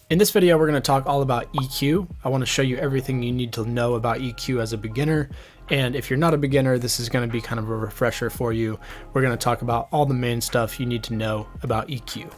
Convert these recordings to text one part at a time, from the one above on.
In this video, we're going to talk all about EQ. I want to show you everything you need to know about EQ as a beginner. And if you're not a beginner, this is going to be kind of a refresher for you. We're going to talk about all the main stuff you need to know about EQ.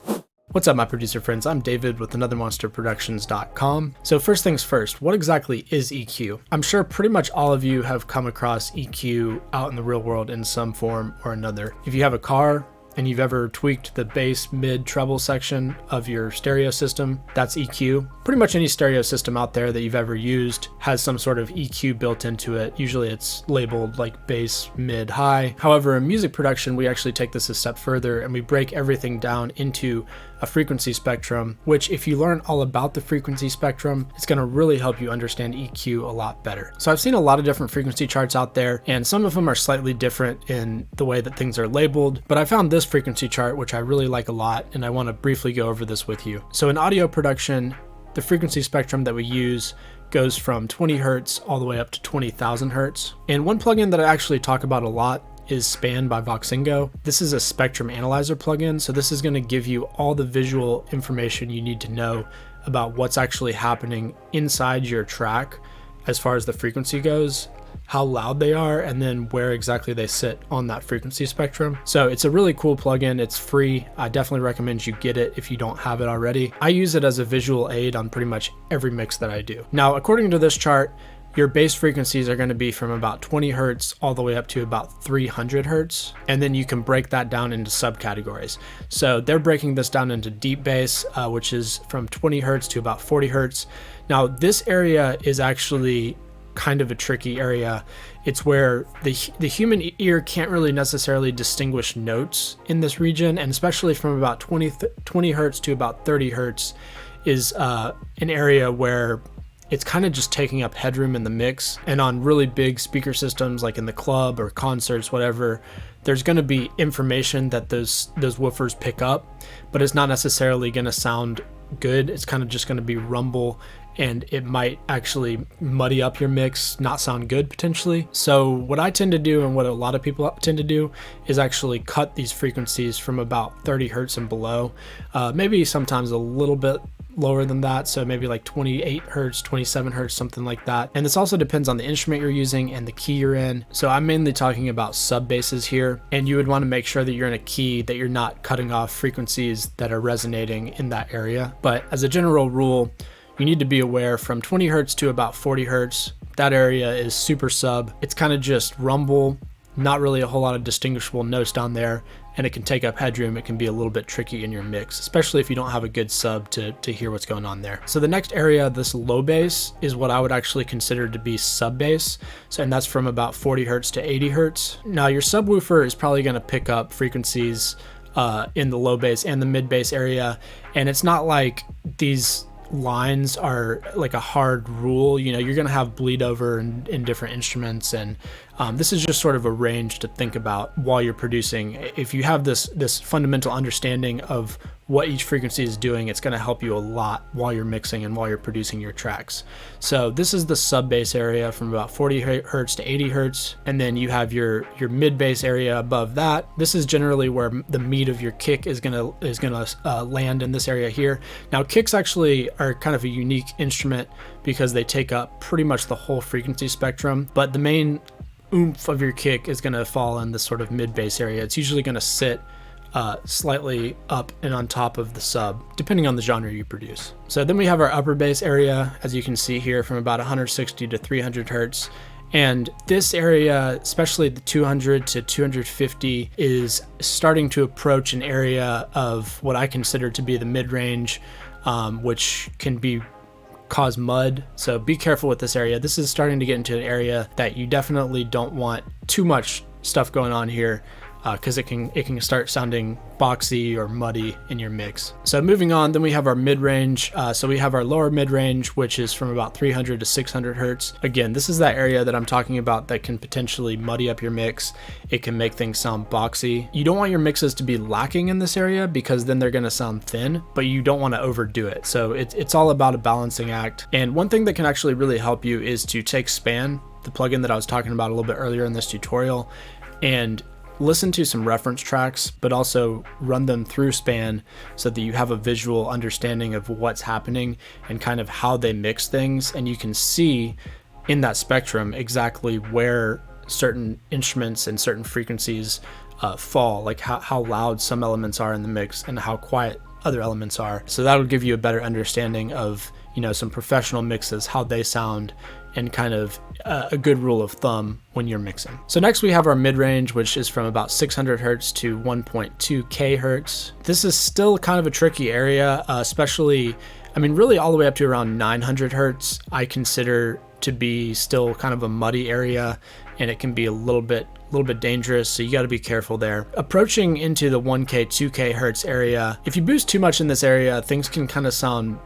What's up, my producer friends? I'm David with anothermonsterproductions.com. So first things first, what exactly is EQ? I'm sure pretty much all of you have come across EQ out in the real world in some form or another. If you have a car, and you've ever tweaked the bass, mid, treble section of your stereo system, that's EQ. Pretty much any stereo system out there that you've ever used has some sort of EQ built into it. Usually it's labeled like bass, mid, high. However, in music production, we actually take this a step further and we break everything down into a frequency spectrum, which if you learn all about the frequency spectrum, it's gonna really help you understand EQ a lot better. So I've seen a lot of different frequency charts out there, and some of them are slightly different in the way that things are labeled, but I found this frequency chart, which I really like a lot, and I wanna briefly go over this with you. So in audio production, the frequency spectrum that we use goes from 20 hertz all the way up to 20,000 hertz. And one plugin that I actually talk about a lot is Span by Voxingo. This is a spectrum analyzer plugin, so this is going to give you all the visual information you need to know about what's actually happening inside your track as far as the frequency goes, how loud they are, and then where exactly they sit on that frequency spectrum. So it's a really cool plugin. It's free. I definitely recommend you get it if you don't have it already. I use it as a visual aid on pretty much every mix that I do. Now, according to this chart, your bass frequencies are going to be from about 20 hertz all the way up to about 300 hertz. And then you can break that down into subcategories. So they're breaking this down into deep bass, which is from 20 hertz to about 40 hertz. Now, this area is actually kind of a tricky area. It's where the human ear can't really necessarily distinguish notes in this region. And especially from about 20 hertz to about 30 hertz is an area where it's kind of just taking up headroom in the mix. And on really big speaker systems, like in the club or concerts, whatever, there's going to be information that those woofers pick up, but it's not necessarily going to sound good. It's kind of just going to be rumble, and it might actually muddy up your mix, not sound good potentially. So what I tend to do, and what a lot of people tend to do, is actually cut these frequencies from about 30 hertz and below, maybe sometimes a little bit lower than that, so maybe like 28 hertz, 27 hertz, something like that. And this also depends on the instrument you're using and the key you're in. So I'm mainly talking about sub basses here, and you would want to make sure that you're in a key that you're not cutting off frequencies that are resonating in that area. But as a general rule, you need to be aware from 20 hertz to about 40 hertz, that area is super sub. It's kind of just rumble, not really a whole lot of distinguishable notes down there, and it can take up headroom. It can be a little bit tricky in your mix, especially if you don't have a good sub to hear what's going on there. So the next area, this low bass, is what I would actually consider to be sub bass. So, and that's from about 40 hertz to 80 hertz. Now your subwoofer is probably going to pick up frequencies in the low bass and the mid bass area. And it's not like these lines are like a hard rule. You know, you're going to have bleed over in different instruments, and this is just sort of a range to think about while you're producing. If you have this fundamental understanding of what each frequency is doing, it's going to help you a lot while you're mixing and while you're producing your tracks. So this is the sub bass area from about 40 hertz to 80 hertz, and then you have your mid bass area above that. This is generally where the meat of your kick is gonna land in this area here. Now kicks actually are kind of a unique instrument because they take up pretty much the whole frequency spectrum, but the main oomph of your kick is going to fall in this sort of mid bass area. It's usually going to sit slightly up and on top of the sub, depending on the genre you produce. So then we have our upper bass area, as you can see here, from about 160 to 300 hertz. And this area, especially the 200 to 250, is starting to approach an area of what I consider to be the mid-range, which can cause mud. So be careful with this area. This is starting to get into an area that you definitely don't want too much stuff going on here, because it can start sounding boxy or muddy in your mix. So moving on, then we have our mid-range. So we have our lower mid-range, which is from about 300 to 600 hertz. Again, this is that area that I'm talking about that can potentially muddy up your mix. It can make things sound boxy. You don't want your mixes to be lacking in this area, because then they're going to sound thin, but you don't want to overdo it. So it's all about a balancing act. And one thing that can actually really help you is to take Span, the plugin that I was talking about a little bit earlier in this tutorial, and listen to some reference tracks, but also run them through Span so that you have a visual understanding of what's happening and kind of how they mix things. And you can see in that spectrum exactly where certain instruments and certain frequencies fall, like how loud some elements are in the mix and how quiet other elements are. So that'll give you a better understanding of, some professional mixes, how they sound, and kind of a good rule of thumb when you're mixing. So next we have our mid-range, which is from about 600 hertz to 1.2 kHz. This is still kind of a tricky area, especially, really all the way up to around 900 hertz, I consider to be still kind of a muddy area, and it can be a little bit dangerous, so you got to be careful there. Approaching into the 1K, 2K hertz area, if you boost too much in this area, things can kind of sound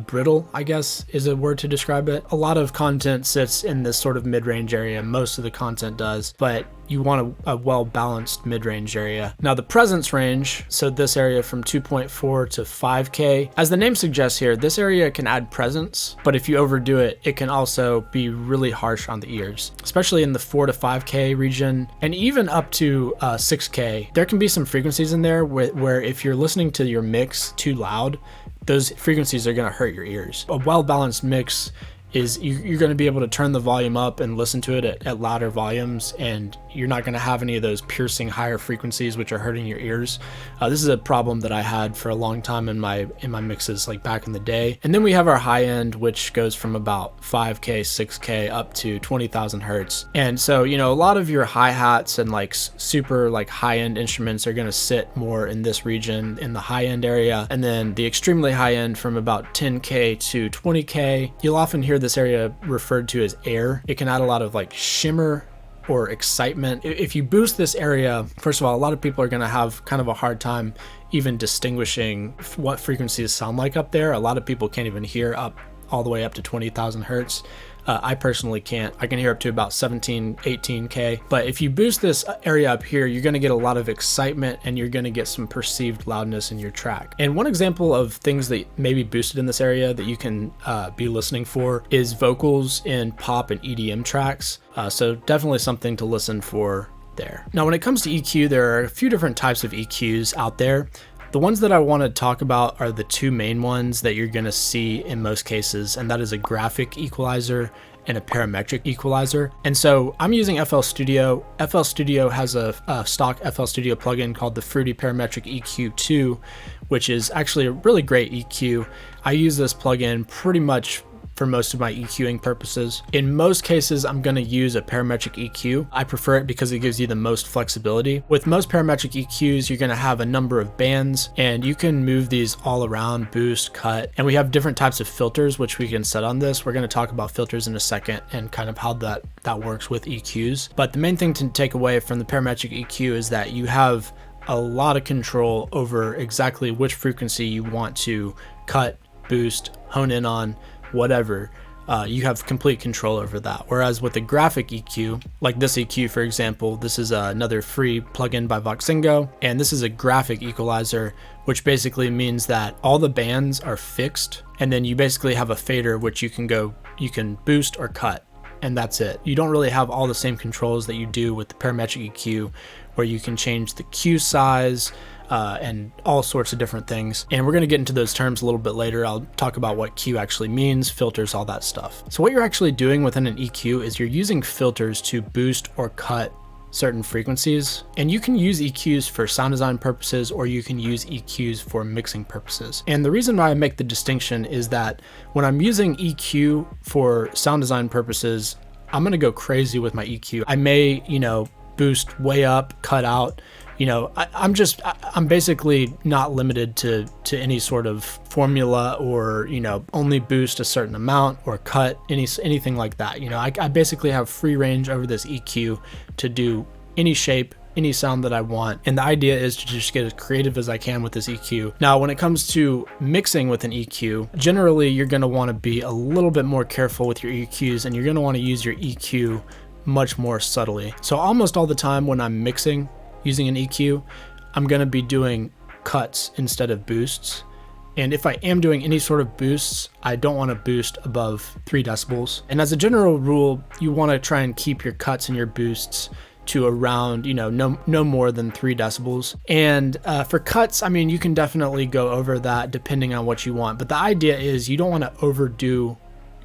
brittle, I guess is a word to describe it. A lot of content sits in this sort of mid-range area, most of the content does, but you want a well-balanced mid-range area. Now the presence range, so this area from 2.4 to 5K, as the name suggests here, this area can add presence, but if you overdo it, it can also be really harsh on the ears, especially in the 4 to 5K region, and even up to 6K. There can be some frequencies in there where if you're listening to your mix too loud, those frequencies are gonna hurt your ears. A well-balanced mix is you're going to be able to turn the volume up and listen to it at louder volumes, and you're not going to have any of those piercing higher frequencies which are hurting your ears. This is a problem that I had for a long time in my mixes, like back in the day. And then we have our high end, which goes from about 5K, 6K up to 20,000 hertz. And so, a lot of your hi-hats and like super like high-end instruments are going to sit more in this region in the high-end area. And then the extremely high-end from about 10K to 20K, you'll often hear this area referred to as air. It can add a lot of like shimmer or excitement. If you boost this area, first of all, a lot of people are going to have kind of a hard time even distinguishing what frequencies sound like up there. A lot of people can't even hear up all the way up to 20,000 hertz. I personally can't. I can hear up to about 17, 18K. But if you boost this area up here, you're going to get a lot of excitement and you're going to get some perceived loudness in your track. And one example of things that may be boosted in this area that you can be listening for is vocals in pop and EDM tracks. So definitely something to listen for there. Now, when it comes to EQ, there are a few different types of EQs out there. The ones that I want to talk about are the two main ones that you're going to see in most cases, and that is a graphic equalizer and a parametric equalizer. And so I'm using FL Studio. FL Studio has a stock FL Studio plugin called the Fruity Parametric EQ2, which is actually a really great EQ. I use this plugin pretty much for most of my EQing purposes. In most cases, I'm going to use a parametric EQ. I prefer it because it gives you the most flexibility. With most parametric EQs, you're going to have a number of bands, and you can move these all around, boost, cut, and we have different types of filters which we can set on this. We're going to talk about filters in a second and kind of how that works with EQs. But the main thing to take away from the parametric EQ is that you have a lot of control over exactly which frequency you want to cut, boost, hone in on, whatever. You have complete control over that. Whereas with a graphic EQ, like this EQ for example, this is another free plugin by Voxingo, and this is a graphic equalizer, which basically means that all the bands are fixed, and then you basically have a fader which you can boost or cut, and that's it. You don't really have all the same controls that you do with the parametric EQ, where you can change the cue size, and all sorts of different things. And we're going to get into those terms a little bit later. I'll talk about what cue actually means, filters, all that stuff. So what you're actually doing within an EQ is you're using filters to boost or cut certain frequencies. And you can use EQs for sound design purposes, or you can use EQs for mixing purposes. And the reason why I make the distinction is that when I'm using EQ for sound design purposes, I'm going to go crazy with my EQ. I may, boost way up, cut out. I'm basically not limited to any sort of formula or, only boost a certain amount or cut anything like that. I basically have free range over this EQ to do any shape, any sound that I want. And the idea is to just get as creative as I can with this EQ. Now, when it comes to mixing with an EQ, generally you're going to want to be a little bit more careful with your EQs, and you're going to want to use your EQ much more subtly. So almost all the time when I'm mixing using an EQ, I'm going to be doing cuts instead of boosts. And if I am doing any sort of boosts, I don't want to boost above 3 decibels. And as a general rule, you want to try and keep your cuts and your boosts to around, no more than 3 decibels. And for cuts, I mean, you can definitely go over that depending on what you want. But the idea is you don't want to overdo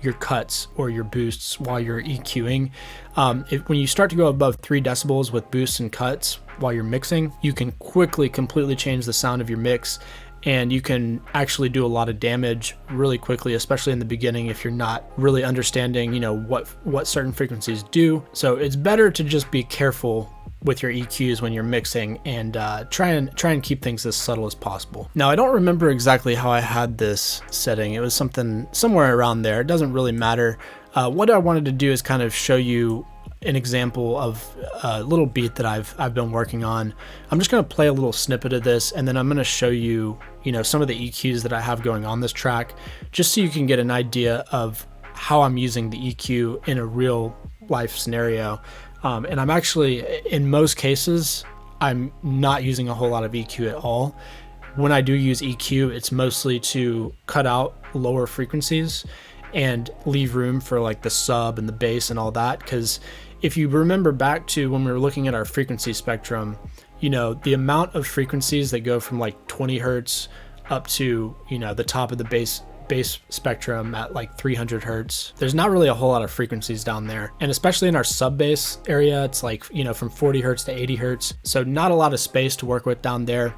your cuts or your boosts while you're EQing. When you start to go above 3 decibels with boosts and cuts while you're mixing, you can quickly completely change the sound of your mix, and you can actually do a lot of damage really quickly, especially in the beginning if you're not really understanding, what certain frequencies do. So it's better to just be careful with your EQs when you're mixing, and try and keep things as subtle as possible. Now, I don't remember exactly how I had this setting. It was somewhere around there. It doesn't really matter. What I wanted to do is kind of show you an example of a little beat that I've been working on. I'm just going to play a little snippet of this, and then I'm going to show you, some of the EQs that I have going on this track, just so you can get an idea of how I'm using the EQ in a real life scenario. And I'm actually, in most cases, I'm not using a whole lot of EQ at all. When I do use EQ, it's mostly to cut out lower frequencies and leave room for like the sub and the bass and all that. Because if you remember back to when we were looking at our frequency spectrum, the amount of frequencies that go from like 20 hertz up to, the top of the bass spectrum at like 300 hertz. There's not really a whole lot of frequencies down there. And especially in our sub bass area, it's like, from 40 hertz to 80 hertz. So not a lot of space to work with down there.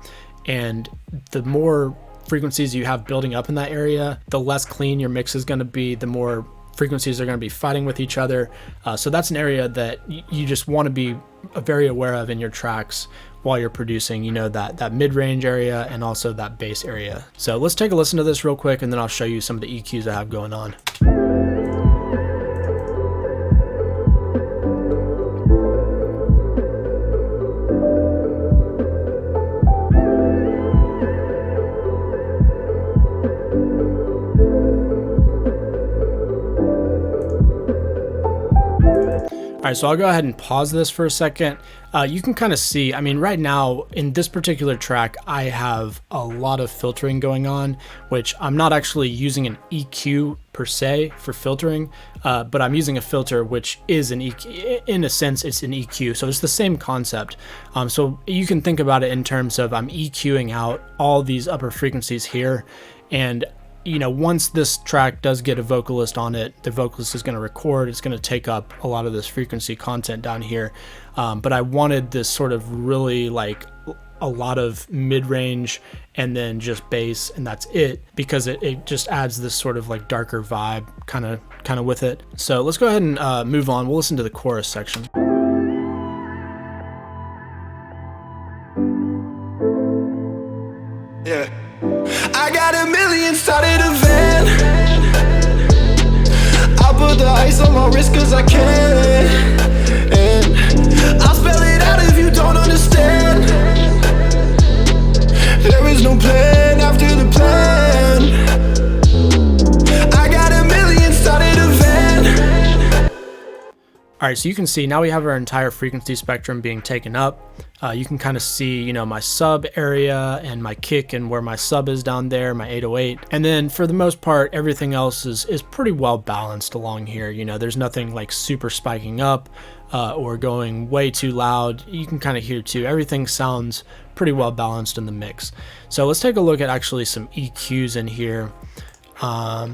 And the more frequencies you have building up in that area, the less clean your mix is going to be, the more frequencies are going to be fighting with each other. So that's an area that you just want to be very aware of in your tracks while you're producing, that mid-range area and also that bass area. So let's take a listen to this real quick, and then I'll show you some of the EQs I have going on. All right, so I'll go ahead and pause this for a second. You can kind of see, right now in this particular track, I have a lot of filtering going on, which I'm not actually using an EQ per se for filtering, but I'm using a filter, which is an EQ. In a sense, it's an EQ. So it's the same concept. So you can think about it in terms of I'm EQing out all these upper frequencies here, and once this track does get a vocalist on it, the vocalist is going to record. It's going to take up a lot of this frequency content down here. But I wanted this sort of really like a lot of mid-range and then just bass, and that's it, because it just adds this sort of like darker vibe kind of with it. So let's go ahead and move on. We'll listen to the chorus section. Yeah. I got a million, started a van. I put the ice on my wrist cause I can. And I'll spell it out if you don't understand. There is no plan after the plan. I got a million, started a van. All right, so you can see now we have our entire frequency spectrum being taken up. You can kind of see, my sub area and my kick and where my sub is down there, my 808. And then for the most part, everything else is pretty well balanced along here. There's nothing like super spiking up or going way too loud. You can kind of hear too. Everything sounds pretty well balanced in the mix. So let's take a look at actually some EQs in here.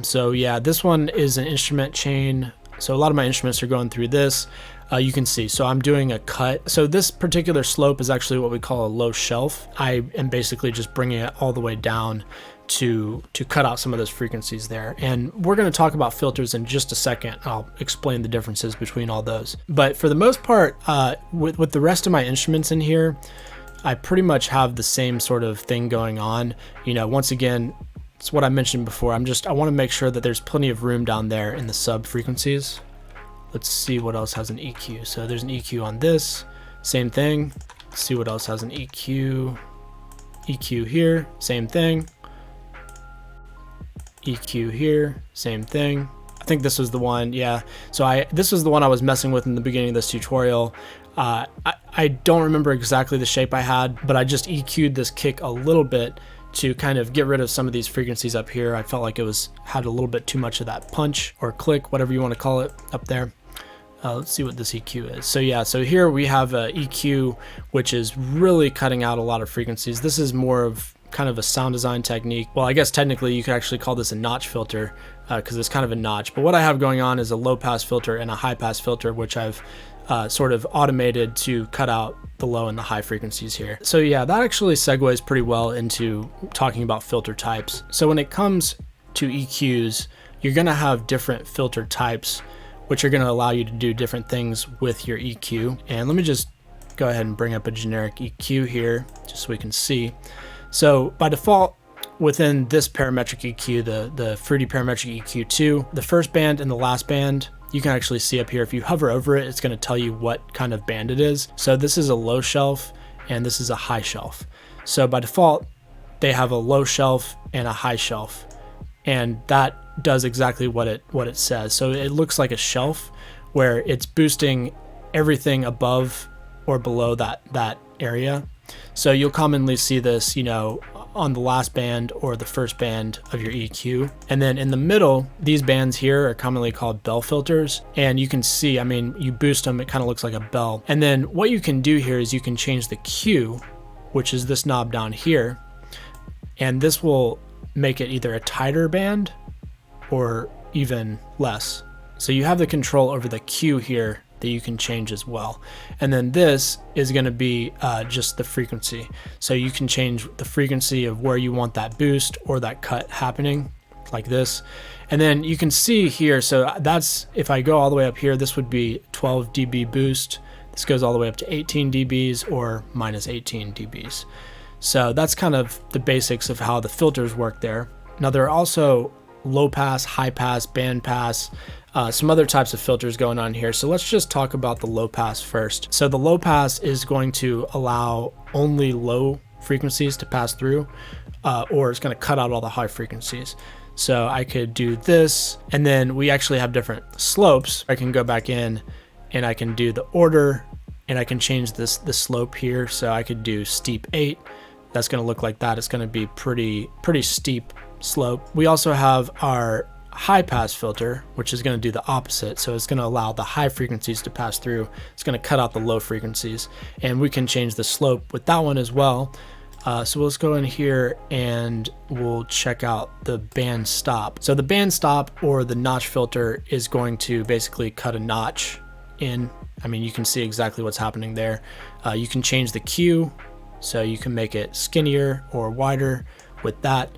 So yeah, this one is an instrument chain. So a lot of my instruments are going through this. You can see, so I'm doing a cut. So this particular slope is actually what we call a low shelf. I am basically just bringing it all the way down to cut out some of those frequencies there. And we're going to talk about filters in just a second. I'll explain the differences between all those. But for the most part, with the rest of my instruments in here, I pretty much have the same sort of thing going on. Once again, it's what I mentioned before. I want to make sure that there's plenty of room down there in the sub frequencies. Let's see what else has an EQ. So there's an EQ on this, same thing. Let's see what else has an EQ. EQ here, same thing. EQ here, same thing. I think this was the one, yeah. So this was the one I was messing with in the beginning of this tutorial. I don't remember exactly the shape I had, but I just EQ'd this kick a little bit to kind of get rid of some of these frequencies up here. I felt like it had a little bit too much of that punch or click, whatever you want to call it, up there. Let's see what this EQ is. So yeah, so here we have a EQ, which is really cutting out a lot of frequencies. This is more of kind of a sound design technique. Well, I guess technically you could actually call this a notch filter because it's kind of a notch. But what I have going on is a low pass filter and a high pass filter, which I've sort of automated to cut out the low and the high frequencies here. So yeah, that actually segues pretty well into talking about filter types. So when it comes to EQs, you're gonna have different filter types, which are gonna allow you to do different things with your EQ. And let me just go ahead and bring up a generic EQ here, just so we can see. So by default, within this parametric EQ, the Fruity Parametric EQ2, the first band and the last band, you can actually see up here. If you hover over it, it's gonna tell you what kind of band it is. So this is a low shelf and this is a high shelf. So by default, they have a low shelf and a high shelf. And that does exactly what it says. So it looks like a shelf where it's boosting everything above or below that area. So you'll commonly see this, you know, on the last band or the first band of your EQ. And then in the middle, these bands here are commonly called bell filters. And you can see, I mean, you boost them, it kind of looks like a bell. And then what you can do here is you can change the Q, which is this knob down here. And this will make it either a tighter band or even less. So you have the control over the Q here that you can change as well. And then this is going to be just the frequency. So you can change the frequency of where you want that boost or that cut happening, like this. And then you can see here, so that's, if I go all the way up here, this would be 12 dB boost. This goes all the way up to 18 dBs or minus 18 dBs. So that's kind of the basics of how the filters work there. Now there are also low pass, high pass, band pass, some other types of filters going on here. So let's just talk about the low pass first. So the low pass is going to allow only low frequencies to pass through, or it's going to cut out all the high frequencies. So I could do this, and then we actually have different slopes. I can go back in and I can do the order, and I can change the slope here. So I could do steep 8. That's going to look like that. It's going to be pretty steep slope. We also have our high pass filter, which is going to do the opposite. So it's going to allow the high frequencies to pass through. It's going to cut out the low frequencies, and we can change the slope with that one as well. So let's go in here and we'll check out the band stop. So the band stop or the notch filter is going to basically cut a notch in. I mean, you can see exactly what's happening there. You can change the Q, so you can make it skinnier or wider with that.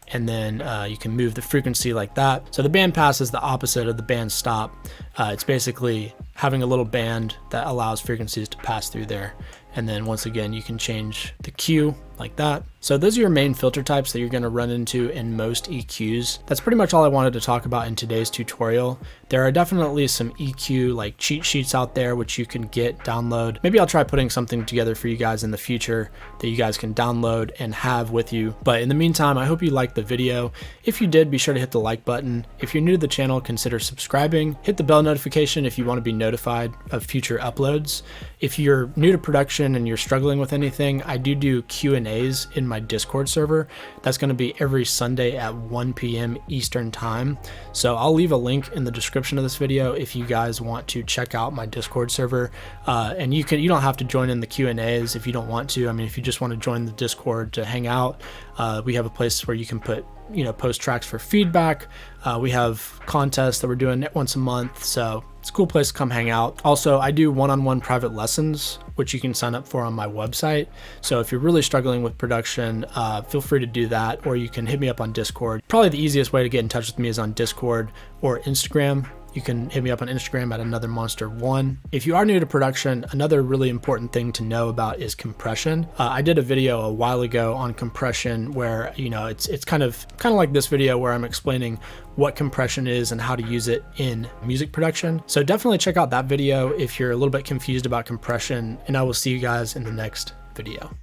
And then you can move the frequency like that. So the band pass is the opposite of the band stop. It's basically having a little band that allows frequencies to pass through there. And then once again, you can change the Q like that. So those are your main filter types that you're going to run into in most EQs. That's pretty much all I wanted to talk about in today's tutorial. There are definitely some EQ like cheat sheets out there which you can download. Maybe I'll try putting something together for you guys in the future that you guys can download and have with you. But in the meantime, I hope you liked the video. If you did, be sure to hit the like button. If you're new to the channel, consider subscribing. Hit the bell notification if you want to be notified of future uploads. If you're new to production and you're struggling with anything, I do Q&As in my Discord server. That's going to be every Sunday at 1 p.m. Eastern time. So I'll leave a link in the description of this video if you guys want to check out my Discord server. And you don't have to join in the Q&As if you don't want to. I mean, if you just want to join the Discord to hang out, we have a place where you can post tracks for feedback. We have contests that we're doing once a month, so it's a cool place to come hang out. Also, I do one-on-one private lessons, which you can sign up for on my website. So if you're really struggling with production, feel free to do that, or you can hit me up on Discord. Probably the easiest way to get in touch with me is on Discord or Instagram. You can hit me up on Instagram at anothermonster1. If you are new to production, another really important thing to know about is compression. I did a video a while ago on compression where, it's kind of like this video where I'm explaining what compression is and how to use it in music production. So definitely check out that video if you're a little bit confused about compression, and I will see you guys in the next video.